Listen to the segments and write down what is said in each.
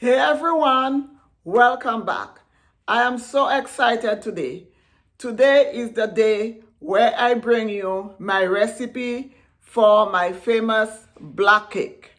Hey everyone, welcome back. I am so excited today. Today is the day where I bring you my recipe for my famous black cake.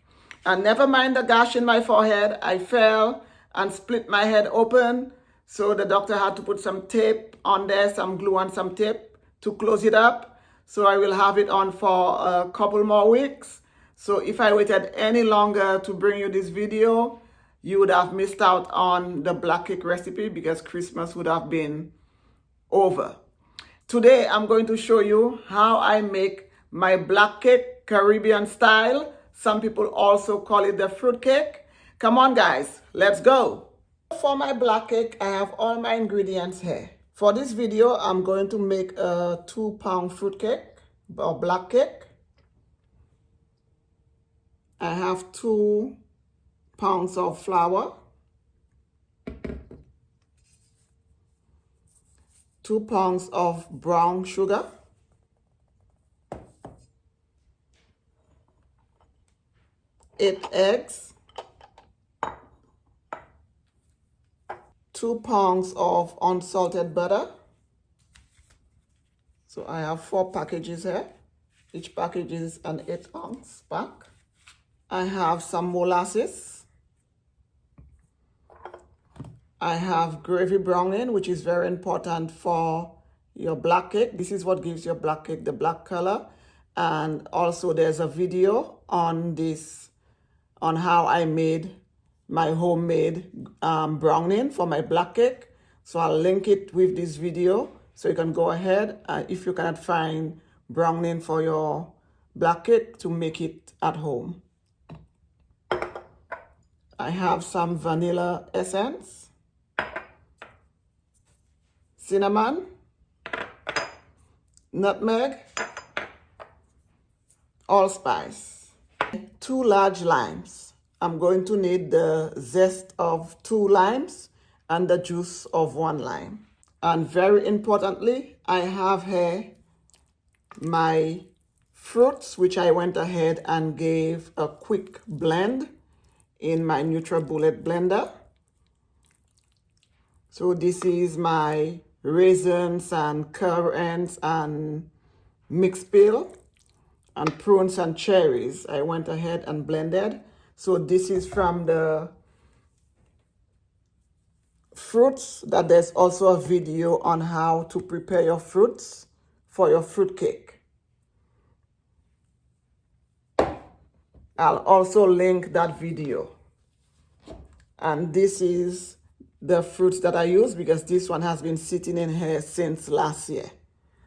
And never mind the gash in my forehead, I fell and split my head open. So the doctor had to put some tape on there, some glue and some tape to close it up. So I will have it on for a couple more weeks. So if I waited any longer to bring you this video, you would have missed out on the black cake recipe because Christmas would have been over. Today, I'm going to show you how I make my black cake Caribbean style. Some people also call it the fruit cake. Come on, guys, let's go. For my black cake, I have all my ingredients here. For this video, I'm going to make a 2-pound fruit cake or black cake. I have 2 pounds of flour, 2 pounds of brown sugar, 8 eggs, 2 pounds of unsalted butter. So I have 4 packages here. Each package is an 8-ounce pack. I have some molasses. I have gravy browning, which is very important for your black cake. This is what gives your black cake the black color. And also there's a video on this, on how I made my homemade browning for my black cake. So I'll link it with this video so you can go ahead if you cannot find browning for your black cake to make it at home. I have some vanilla essence, cinnamon, nutmeg, allspice, 2 large limes. I'm going to need the zest of 2 limes and the juice of 1 lime. And very importantly, I have here my fruits, which I went ahead and gave a quick blend in my NutriBullet blender. So this is my raisins and currants and mixed peel and prunes and cherries. I went ahead and blended. So this is from the fruits that there's also a video on how to prepare your fruits for your fruit cake. I'll also link that video. And this is the fruits that I use because this one has been sitting in here since last year.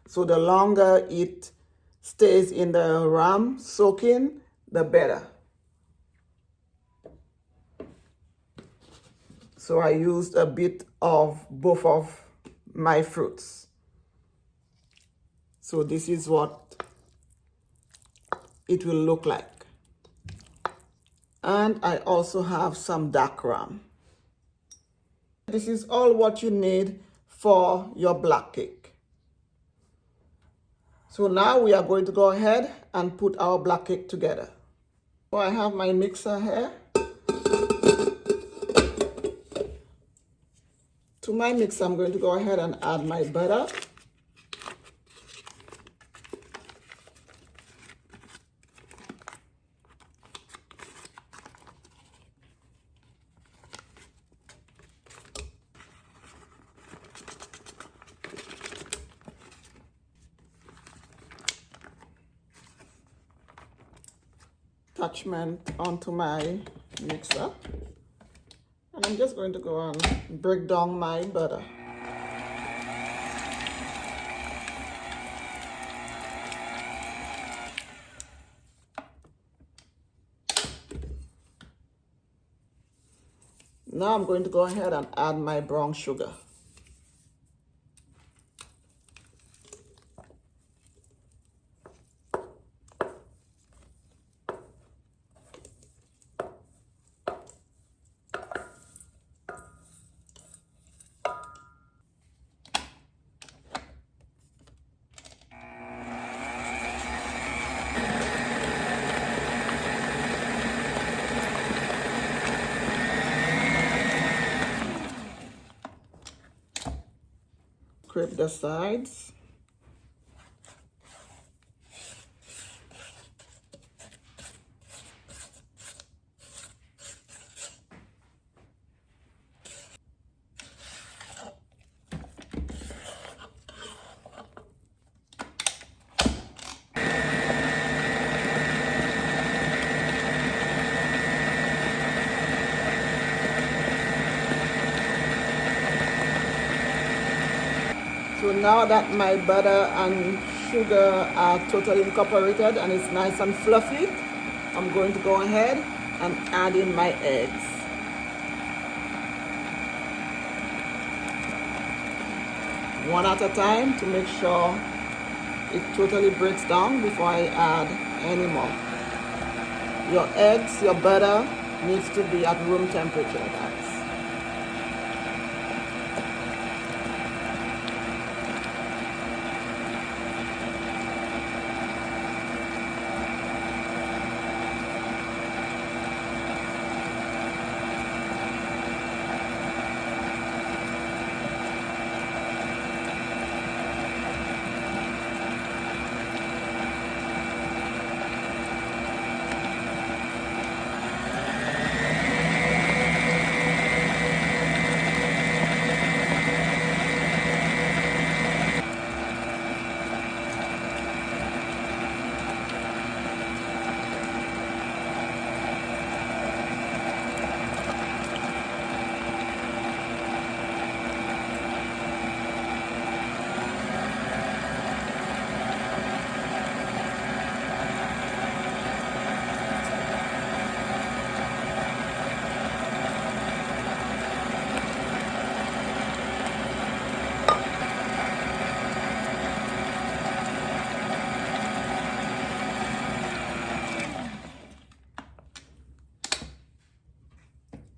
So the longer it stays in the rum soaking, the better. So I used a bit of both of my fruits. So this is what it will look like. And I also have some dark rum. This is all what you need for your black cake. So now we are going to go ahead and put our black cake together. So I have my mixer here. To my mixer, I'm going to go ahead and add my butter. Attachment onto my mixer, and I'm just going to go and break down my butter. Now I'm going to go ahead and add my brown sugar. scrape the sides. So now that my butter and sugar are totally incorporated and it's nice and fluffy, I'm going to go ahead and add in my eggs. One at a time to make sure it totally breaks down before I add any more. Your eggs, your butter needs to be at room temperature, guys.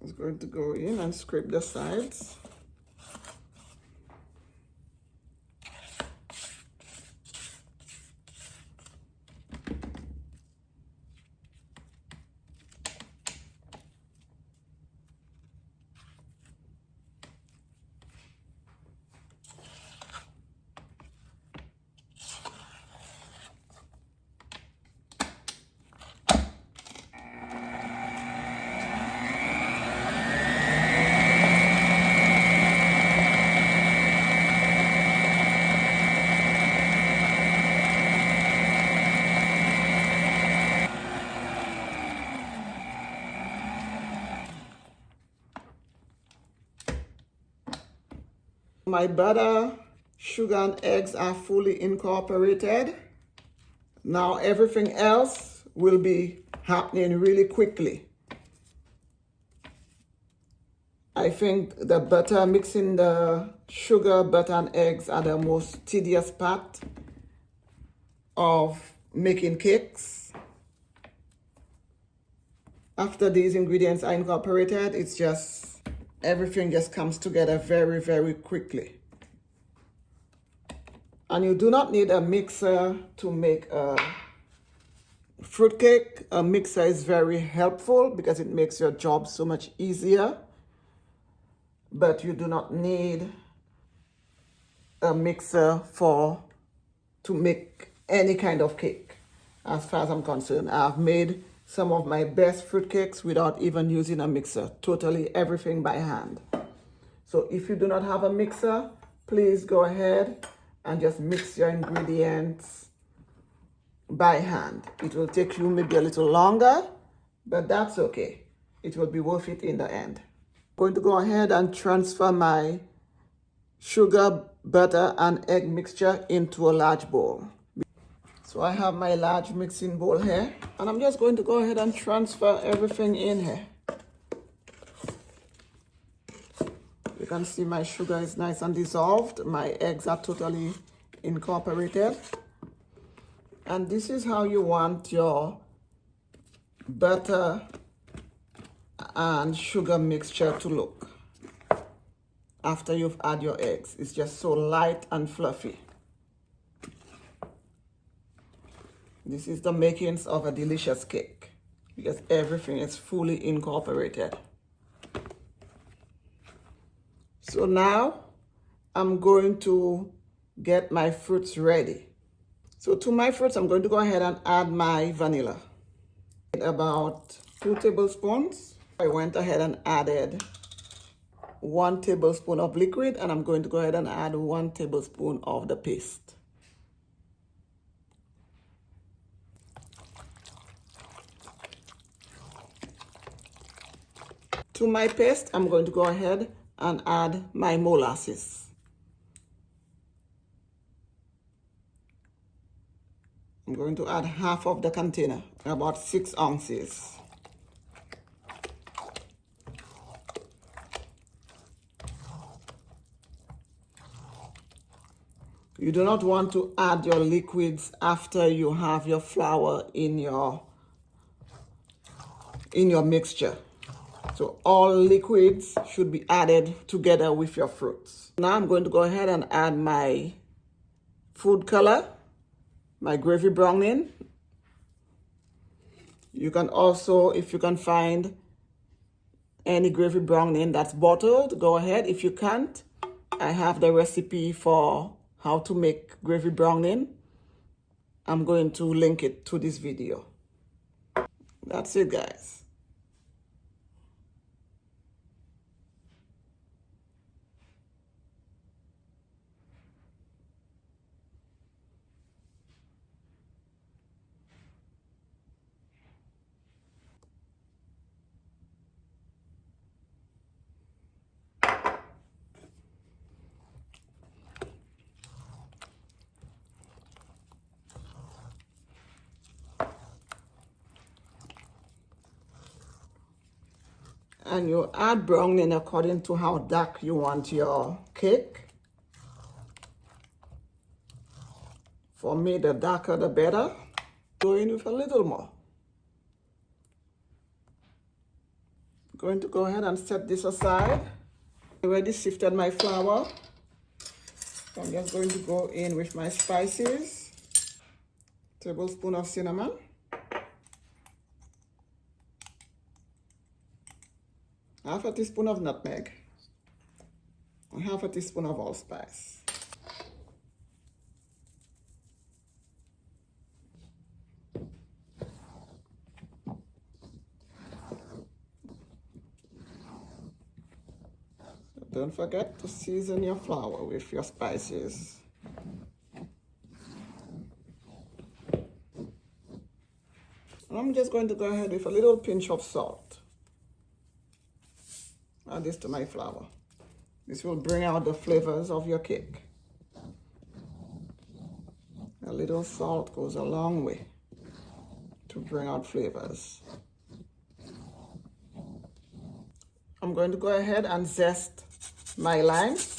It's going to go in and scrape the sides. My butter, sugar, and eggs are fully incorporated. Now everything else will be happening really quickly. I think the butter, mixing the sugar, butter, and eggs are the most tedious part of making cakes. After these ingredients are incorporated, it's just everything just comes together very, very quickly. And you do not need a mixer to make a fruitcake. A mixer is very helpful because it makes your job so much easier. But you do not need a mixer to make any kind of cake. As far as I'm concerned, I've made some of my best fruitcakes without even using a mixer. Totally everything by hand. So if you do not have a mixer, please go ahead and just mix your ingredients by hand. It will take you maybe a little longer, but that's okay. It will be worth it in the end. I'm going to go ahead and transfer my sugar, butter, and egg mixture into a large bowl. So I have my large mixing bowl here, and I'm just going to go ahead and transfer everything in here. You can see my sugar is nice and dissolved. My eggs are totally incorporated. And this is how you want your butter and sugar mixture to look after you've added your eggs. It's just so light and fluffy. This is the makings of a delicious cake because everything is fully incorporated. So now I'm going to get my fruits ready. So to my fruits, I'm going to go ahead and add my vanilla. About 2 tablespoons. I went ahead and added 1 tablespoon of liquid, and I'm going to go ahead and add 1 tablespoon of the paste. To my paste, I'm going to go ahead and add my molasses. I'm going to add half of the container, about 6 ounces. You do not want to add your liquids after you have your flour in your mixture. So all liquids should be added together with your fruits. Now I'm going to go ahead and add my food color, my gravy browning. You can also, if you can find any gravy browning that's bottled, go ahead. If you can't, I have the recipe for how to make gravy browning. I'm going to link it to this video. That's it, guys. And you add browning according to how dark you want your cake. For me, the darker the better. Go in with a little more. I'm going to go ahead and set this aside. I already sifted my flour. I'm just going to go in with my spices. Tablespoon of cinnamon. Half a teaspoon of nutmeg. And half a teaspoon of allspice. So don't forget to season your flour with your spices. And I'm just going to go ahead with a little pinch of salt. Add this to my flour. This will bring out the flavors of your cake. A little salt goes a long way to bring out flavors. I'm going to go ahead and zest my limes.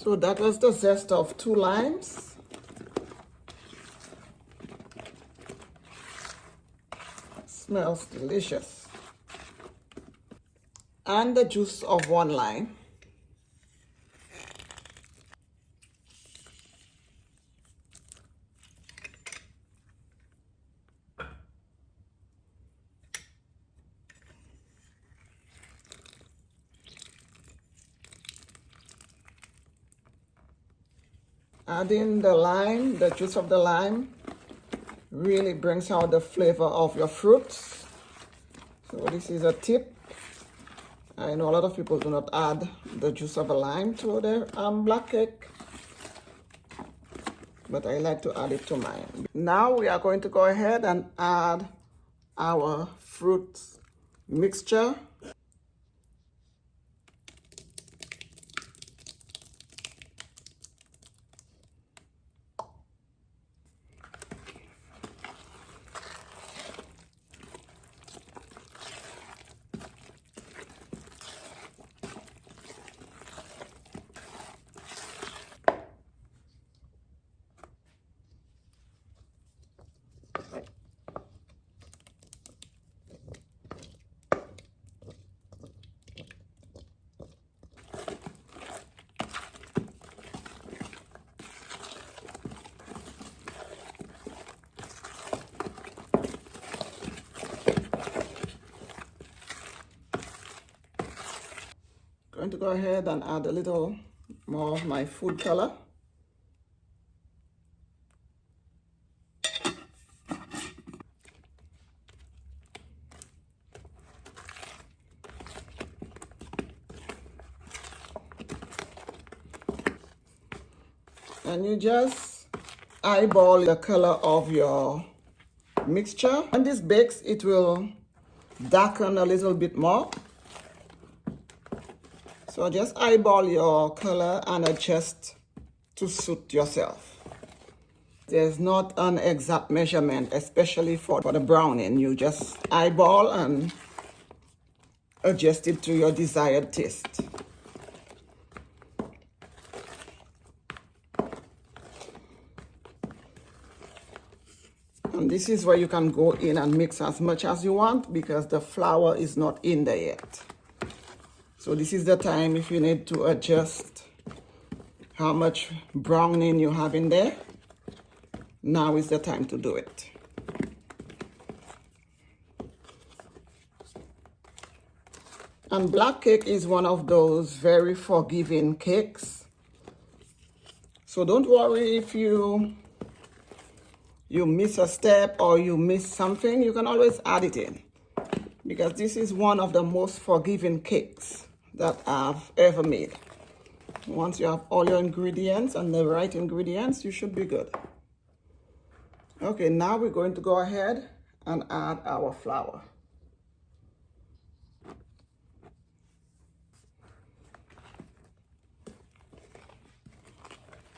So that was the zest of 2 limes. Smells delicious. And the juice of 1 lime. Adding the lime, the juice of the lime, really brings out the flavor of your fruits. So this is a tip. I know a lot of people do not add the juice of a lime to their black cake, but I like to add it to mine. Now we are going to go ahead and add our fruit mixture. Going to go ahead and add a little more of my food color. And you just eyeball the color of your mixture. When this bakes, it will darken a little bit more. So just eyeball your color and adjust to suit yourself. There's not an exact measurement, especially for the browning. You just eyeball and adjust it to your desired taste. And this is where you can go in and mix as much as you want because the flour is not in there yet. So this is the time if you need to adjust how much browning you have in there. Now is the time to do it. And black cake is one of those very forgiving cakes. So don't worry if you miss a step or you miss something, you can always add it in. Because this is one of the most forgiving cakes that I've ever made. Once you have all your ingredients and the right ingredients, you should be good. Okay, now we're going to go ahead and add our flour.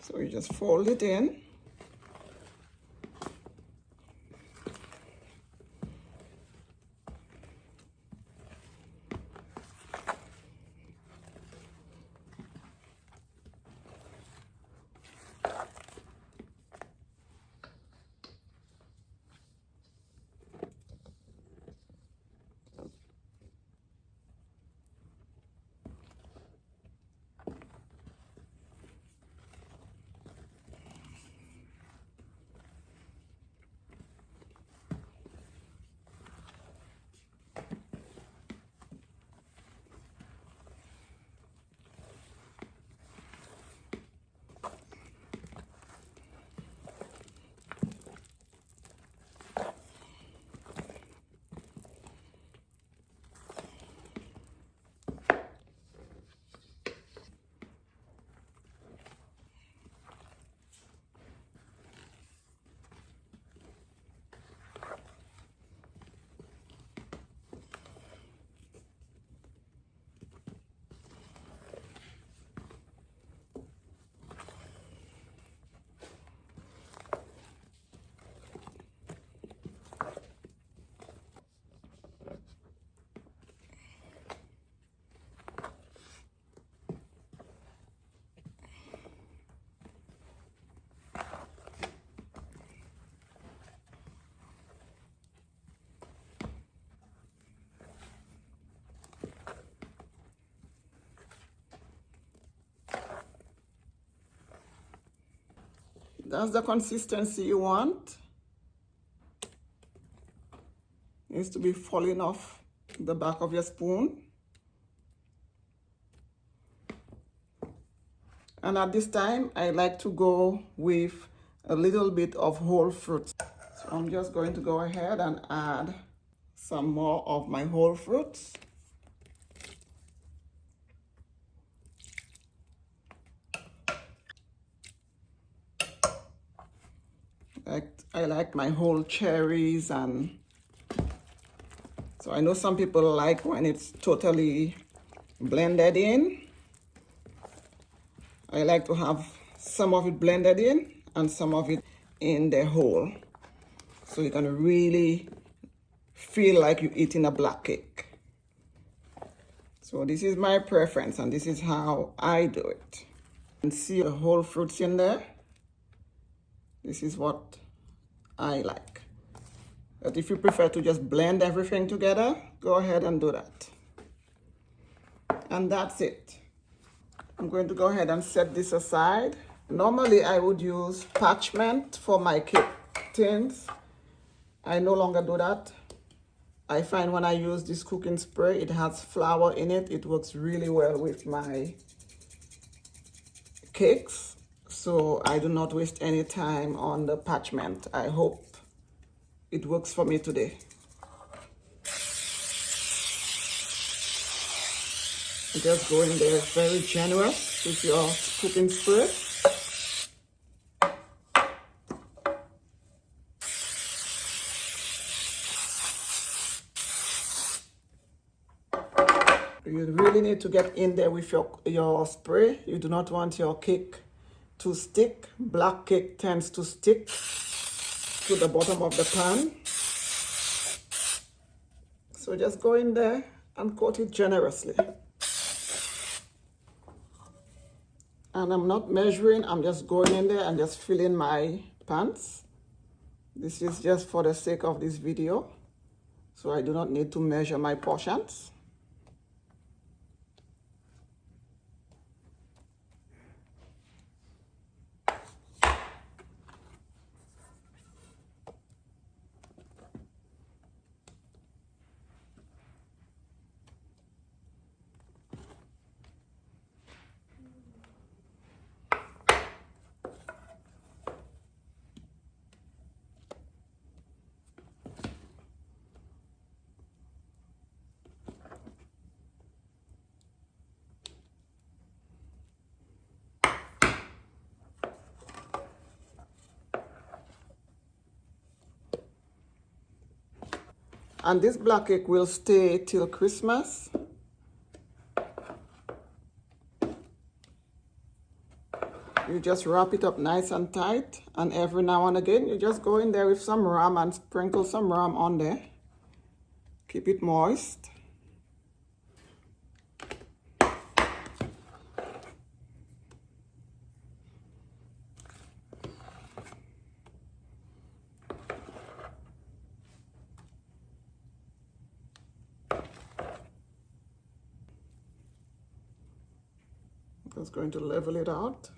So you just fold it in. That's the consistency you want. It needs to be falling off the back of your spoon. And at this time, I like to go with a little bit of whole fruits. So I'm just going to go ahead and add some more of my whole fruits. I like my whole cherries, and so I know some people like when it's totally blended in. I like to have some of it blended in and some of it in the whole. So you can really feel like you're eating a black cake. So this is my preference and this is how I do it. You can see the whole fruits in there. This is what I like. But if you prefer to just blend everything together, go ahead and do that. And that's it. I'm going to go ahead and set this aside. Normally I would use parchment for my cake tins. I no longer do that. I find when I use this cooking spray, it has flour in it. It works really well with my cakes. So I do not waste any time on the parchment. I hope it works for me today. Just go in there very generous with your cooking spray. You really need to get in there with your spray. You do not want your cake to stick. Black cake tends to stick to the bottom of the pan. So just go in there and coat it generously. And I'm not measuring, I'm just going in there and just filling my pans. This is just for the sake of this video. So I do not need to measure my portions. And this black cake will stay till Christmas. You just wrap it up nice and tight, and every now and again you just go in there with some rum and sprinkle some rum on there. Keep it moist. Just going to level it out.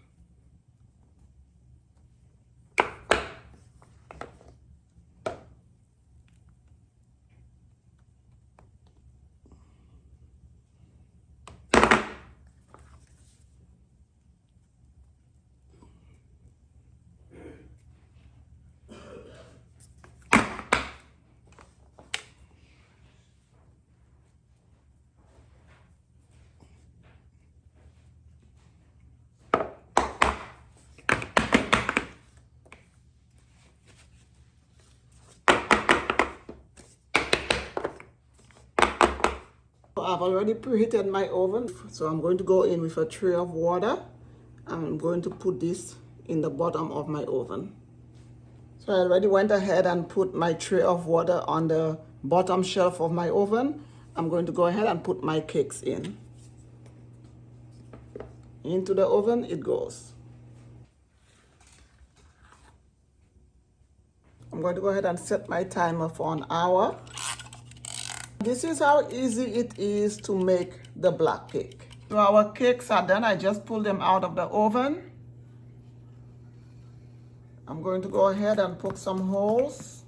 I've already preheated my oven, so I'm going to go in with a tray of water. I'm going to put this in the bottom of my oven. So I already went ahead and put my tray of water on the bottom shelf of my oven. I'm going to go ahead and put my cakes in. Into the oven it goes. I'm going to go ahead and set my timer for an hour. This is how easy it is to make the black cake. So our cakes are done. I just pulled them out of the oven. I'm going to go ahead and poke some holes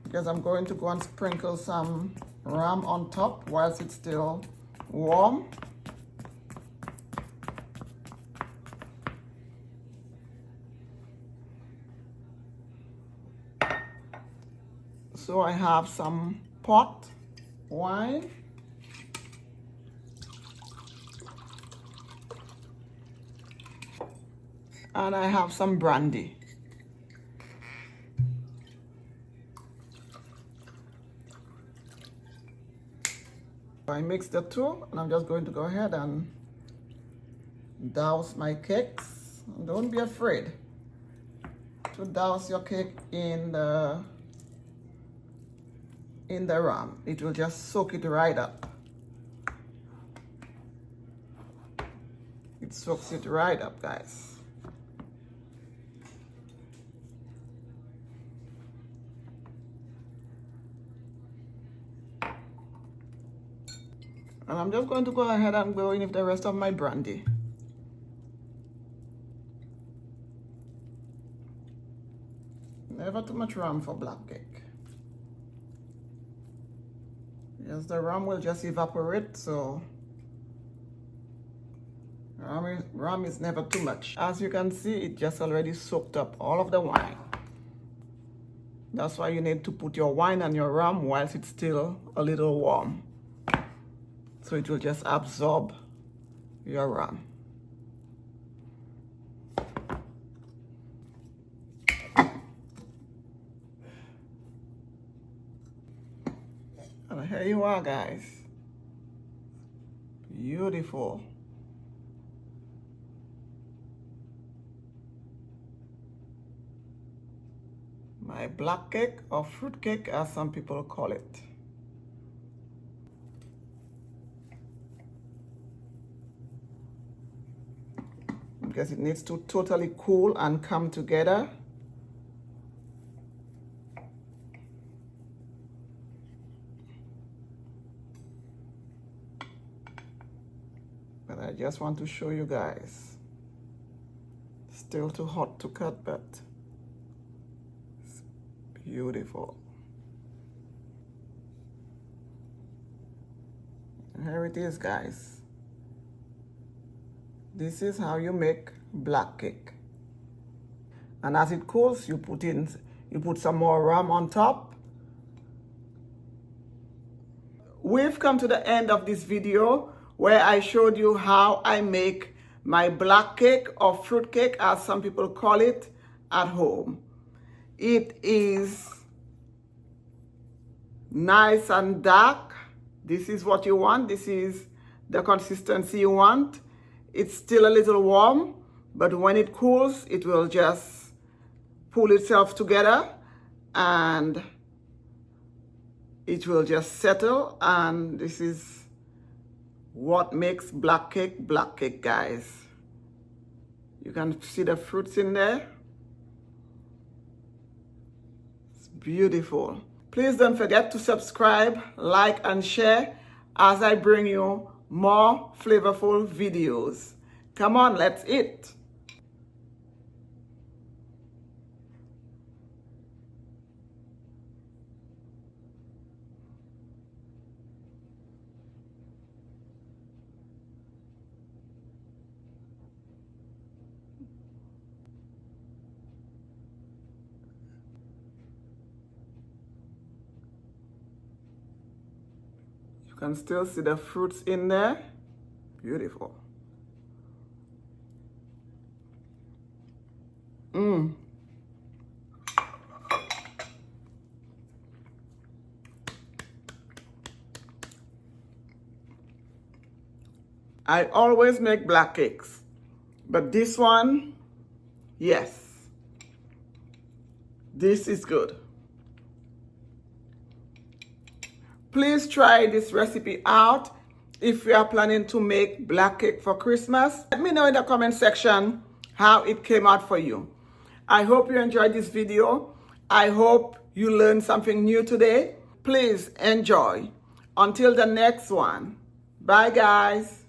because I'm going to go and sprinkle some rum on top whilst it's still warm. So I have some pot wine. And I have some brandy. I mix the two, and I'm just going to go ahead and douse my cakes. Don't be afraid to douse your cake in the rum. It will just soak it right up. It soaks it right up, guys. And I'm just going to go ahead and go in with the rest of my brandy. Never too much rum for black cake. Yes, the rum will just evaporate, so rum is never too much. As you can see, it just already soaked up all of the wine. That's why you need to put your wine and your rum whilst it's still a little warm. So it will just absorb your rum. And here you are, guys. Beautiful. My black cake or fruit cake, as some people call it. Because it needs to totally cool and come together. But I just want to show you guys. Still too hot to cut, but it's beautiful. And here it is, guys. This is how you make black cake. And as it cools, you put some more rum on top. We've come to the end of this video where I showed you how I make my black cake or fruit cake, as some people call it, at home. It is nice and dark. This is what you want. This is the consistency you want. It's still a little warm, but when it cools, it will just pull itself together and it will just settle. And this is what makes black cake, guys. You can see the fruits in there. It's beautiful. Please don't forget to subscribe, like, and share as I bring you more flavorful videos. Come on, let's eat. You can still see the fruits in there. Beautiful. I always make black cakes, but this one, yes, this is good. Please try this recipe out if you are planning to make black cake for Christmas. Let me know in the comment section how it came out for you. I hope you enjoyed this video. I hope you learned something new today. Please enjoy. Until the next one. Bye, guys.